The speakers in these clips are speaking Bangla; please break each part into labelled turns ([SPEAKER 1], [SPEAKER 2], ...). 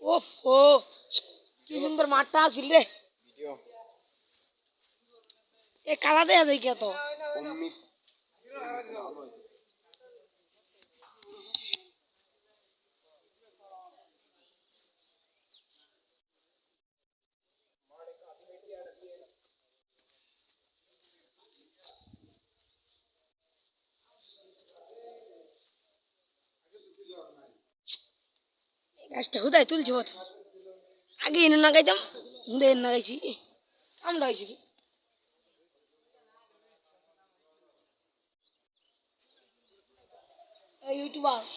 [SPEAKER 1] ওফ ও কি সুন্দর মাঠটা আছিল রে এ কালা দেয়া যায় কে তো গাছটা হুদায় তুলছি বত আগে এনে লাগাইতাম হুদে এনে লাগাইছি কাম লাগাইছি কি ইউটিউবার্স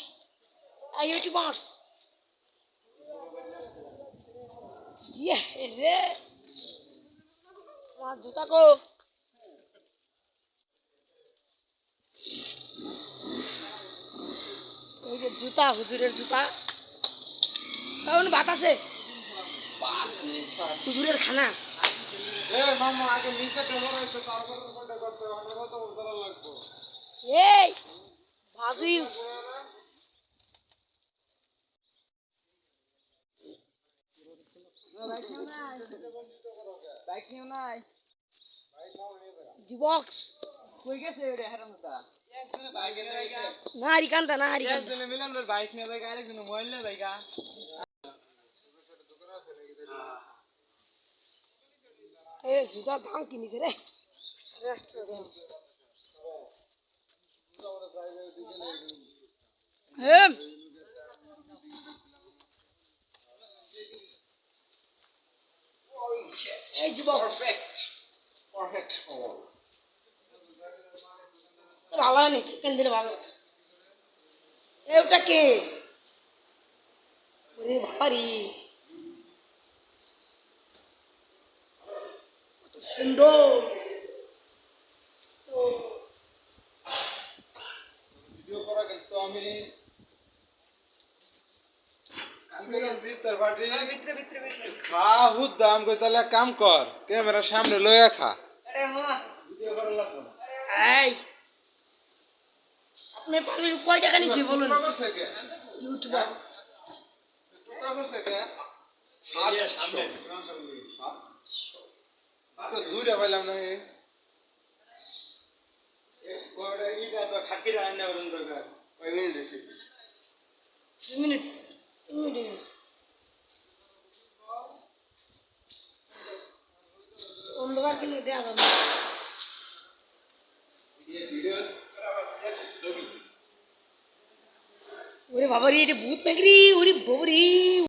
[SPEAKER 1] জিয়া রে আমার জুতা কো এই যে জুতা হুজুরের জুতা কারণ ভাত আছে হুজুরের খানা এই ভাজিল জিবক্স কই গেছে রে হারামদা না হারিকান্দা না হারিকান্দা মিলন বাইক নিয়ে যায় আরেকজন মোবাইল নিয়ে যায় এ জুতার দাম কিনেছে রে এই যুবক ভালো হয়নি কেন দিলে ভালো ওটা কে ওরে বাবারি কত সুন্দর ভিডিও করা কিন্তু আমি খাহুদ দাম কই তাহলে কাম কর ক্যামেরার সামনে লইয়া খা ভিডিও করা লাগবে এই আপনি পানির কয় টাকা নিচ্ছি বলুন ইউটিউবার টুকরা করছে কে সামনে দুইটা পাইলাম না কয়টা ইটা তো খাকি রান্না করুন দরকার কয় মিনিট হইছে 2 মিনিট 2 মিনিট অন্ধকার কিনে দেয়া যাবে ওরে বাবা রে এটা ভূত নাকি রে ওরে বাবা রে